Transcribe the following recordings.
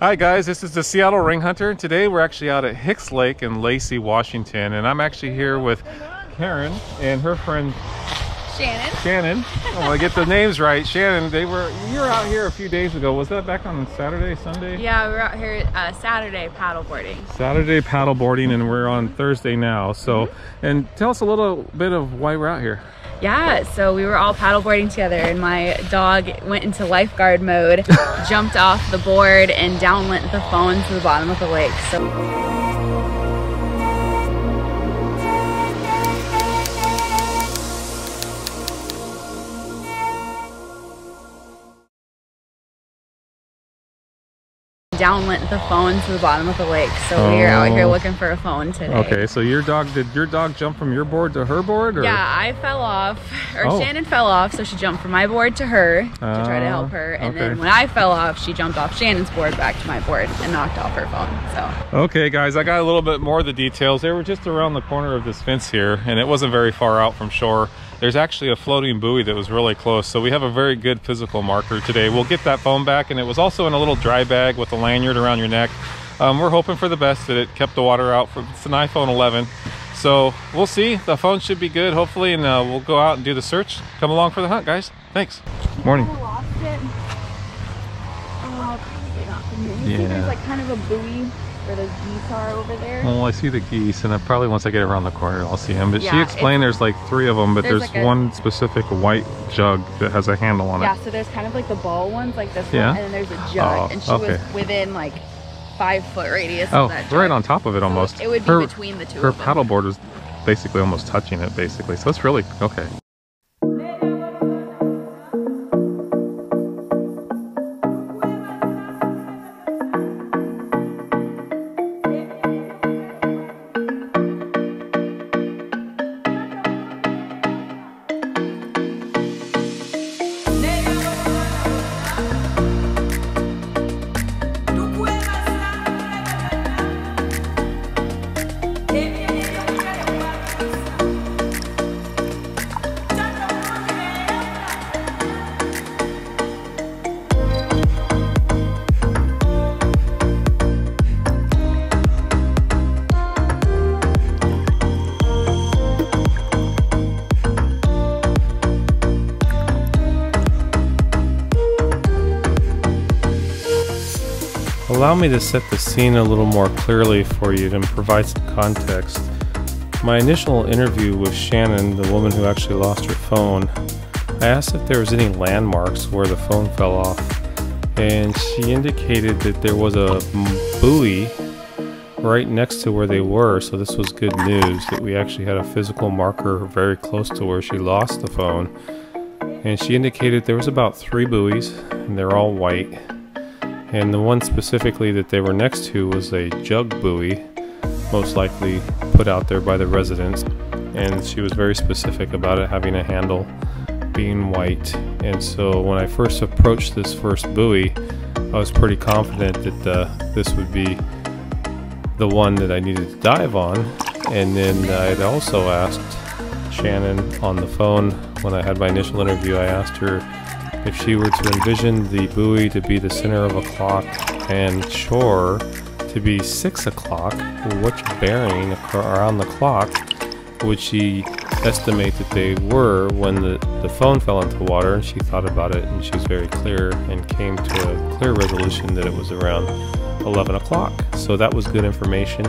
Hi guys, this is the Seattle Ring Hunter. Today we're actually out at Hicks Lake in Lacey, Washington, and I'm actually here with Karen and her friend Shannon. I want to get the names right. Shannon, you were out here a few days ago. Was that back on Saturday, Sunday? Yeah, we were out here Saturday paddleboarding. Saturday paddleboarding, and we're on Thursday now. So, and tell us a little bit of why we're out here. Yeah, so we were all paddleboarding together and my dog went into lifeguard mode, jumped off the board and down went the phone to the bottom of the lake. Down went the phone to the bottom of the lake. So we were out here looking for a phone today. Okay, so did your dog jump from your board to her board? Or? Yeah, I fell off, or Shannon fell off, so she jumped from my board to her to try to help her. And then when I fell off, she jumped off Shannon's board back to my board and knocked off her phone. So okay guys, I got a little bit more of the details. They were just around the corner of this fence here, and it wasn't very far out from shore. There's actually a floating buoy that was really close, so we have a very good physical marker today. We'll get that phone back, and it was also in a little dry bag with a lanyard around your neck. We're hoping for the best, that it kept the water out. It's an iPhone 11, so we'll see. The phone should be good, hopefully, and we'll go out and do the search. Come along for the hunt, guys. Thanks. Morning. You see there's like kind of a buoy where those geese are over there. Well, I see the geese, and probably once I get around the corner I'll see them. But yeah, she explained there's like 3 of them, but there's like one specific white jug that has a handle on it. Yeah, so there's kind of like the ball ones like this one, and then there's a jug, and she was within like 5-foot radius of that jug. Right on top of it almost. So it would be between the two of them. Her paddleboard was basically almost touching it basically, so it's really okay. Allow me to set the scene a little more clearly for you and provide some context. My initial interview with Shannon, the woman who actually lost her phone, I asked if there was any landmarks where the phone fell off, and she indicated that there was a buoy right next to where they were, so this was good news that we actually had a physical marker very close to where she lost the phone. And she indicated there was about 3 buoys, and they're all white. And the one specifically that they were next to was a jug buoy, most likely put out there by the residents. And she was very specific about it having a handle, being white. And so when I first approached this first buoy, I was pretty confident that this would be the one that I needed to dive on. And then I'd also asked Shannon on the phone, when I had my initial interview, I asked her if she were to envision the buoy to be the center of a clock and shore to be 6 o'clock, which bearing around the clock would she estimate that they were when the phone fell into the water? And she thought about it, and she was very clear and came to a clear resolution that it was around 11 o'clock. So that was good information.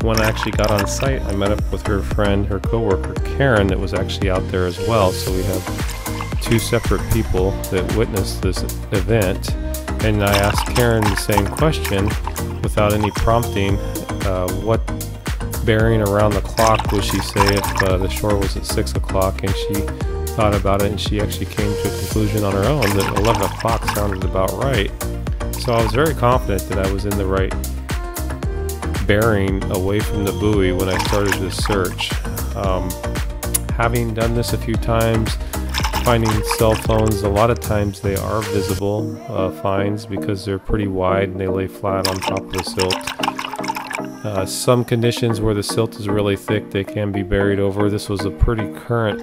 When I actually got on site, I met up with her friend, her coworker Karen, that was actually out there as well. So we have 2 separate people that witnessed this event, and I asked Karen the same question without any prompting. What bearing around the clock would she say if the shore was at 6 o'clock? And she thought about it, and she actually came to a conclusion on her own that 11 o'clock sounded about right. So I was very confident that I was in the right bearing away from the buoy when I started this search. Having done this a few times, finding cell phones, a lot of times they are visible finds because they're pretty wide and they lay flat on top of the silt. Some conditions where the silt is really thick, they can be buried over. This was a pretty current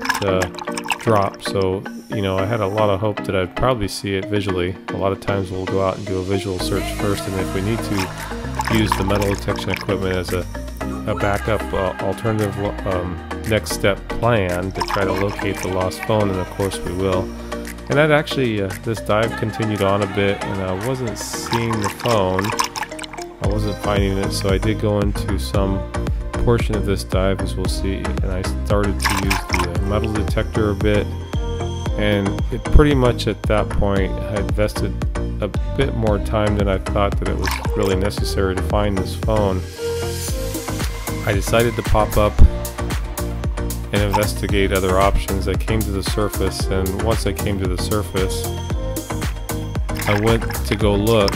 drop. So, you know, I had a lot of hope that I'd probably see it visually. A lot of times we'll go out and do a visual search first, and if we need to use the metal detection equipment as a backup alternative next step plan to try to locate the lost phone, and of course we will. And that actually, this dive continued on a bit, and I wasn't seeing the phone. I wasn't finding it, so I did go into some portion of this dive, as we'll see, and I started to use the metal detector a bit, and it pretty much at that point I invested a bit more time than I thought that it was really necessary to find this phone. I decided to pop up and investigate other options. I came to the surface, and once I came to the surface, I went to go look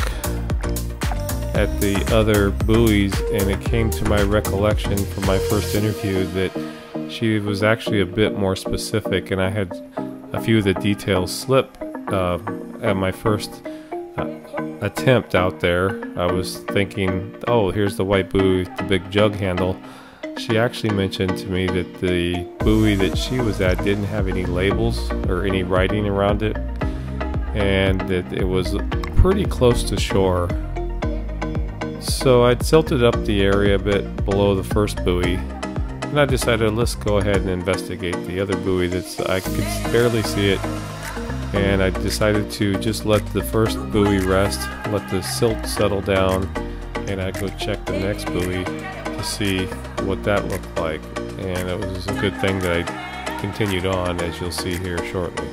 at the other buoys, and it came to my recollection from my first interview that she was actually a bit more specific, and I had a few of the details slip at my first attempt out there. I was thinking, oh, here's the white buoy, the big jug handle. She actually mentioned to me that the buoy that she was at didn't have any labels or any writing around it, and that it was pretty close to shore. So I'd silted up the area a bit below the first buoy, and I decided, let's go ahead and investigate the other buoy that's, I could barely see it. And I decided to just let the first buoy rest, let the silt settle down, and I'd go check the next buoy to see what that looked like. And it was a good thing that I continued on, as you'll see here shortly.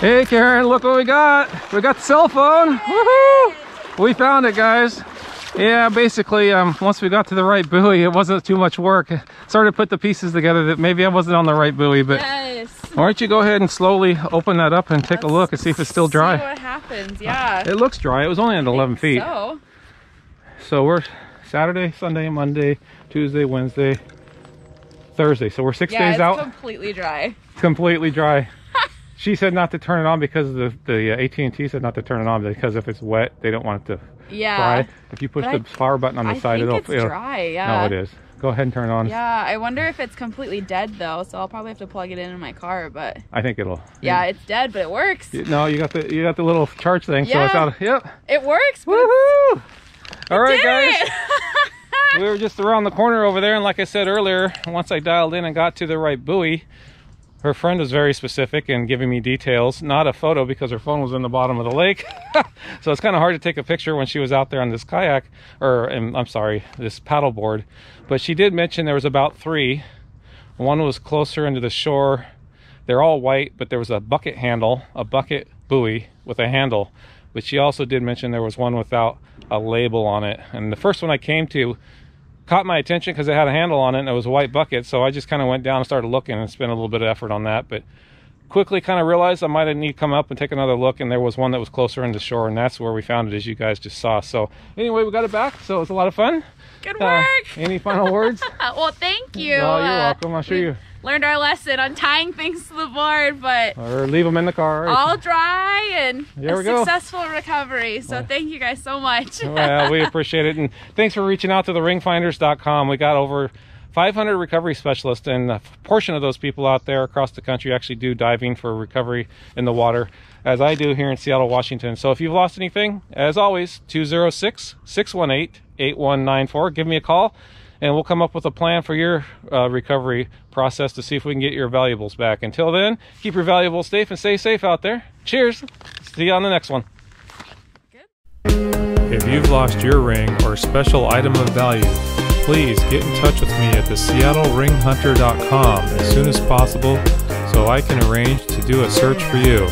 Hey Karen, look what we got. We got the cell phone. Woohoo! We found it, guys. Yeah, basically, once we got to the right buoy, it wasn't too much work. Started to put the pieces together that maybe I wasn't on the right buoy, but yes. Why don't you go ahead and slowly open that up and take a look and see if it's still dry. See what happens, yeah. It looks dry. It was only at 11 feet. So we're Saturday, Sunday, Monday, Tuesday, Wednesday, Thursday. So we're 6 days out. Yeah, it's completely dry. Completely dry. She said not to turn it on because the AT&T said not to turn it on because if it's wet, they don't want it to fry. If you push the power button on the side, it'll dry, yeah. No, it is. Go ahead and turn it on. Yeah, I wonder if it's completely dead though, so I'll probably have to plug it in my car, but I think it'll. Yeah, it's dead, but it works. No, you got the little charge thing, so it's out. Yep. It works. Woohoo! All right, guys. We were just around the corner over there, and like I said earlier, once I dialed in and got to the right buoy, her friend was very specific in giving me details, not a photo because her phone was in the bottom of the lake. So it's kind of hard to take a picture when she was out there on this kayak, I'm sorry, this paddle board. But she did mention there was about 3. One was closer into the shore. They're all white, but there was a bucket handle, a bucket buoy with a handle. But she also did mention there was one without a label on it. And the first one I came to caught my attention because it had a handle on it and it was a white bucket, so I just kind of went down and started looking and spent a little bit of effort on that, but quickly kind of realized I might need to come up and take another look, and there was one that was closer into shore, and that's where we found it, as you guys just saw. So anyway, we got it back, so it was a lot of fun. Good work. Any final words? Well, thank you. Oh, you're welcome. I'm sure you learned our lesson on tying things to the board, but or leave them in the car. All dry and a successful recovery. So thank you guys so much. Well, we appreciate it, and thanks for reaching out to the ringfinders.com. We got over 500 recovery specialists, and a portion of those people out there across the country actually do diving for recovery in the water, as I do here in Seattle, Washington. So if you've lost anything, as always, 206-618-8194. Give me a call, and we'll come up with a plan for your recovery process to see if we can get your valuables back. Until then, keep your valuables safe and stay safe out there. Cheers. See you on the next one. If you've lost your ring or special item of value, please get in touch with me at the SeattleRingHunter.com as soon as possible so I can arrange to do a search for you.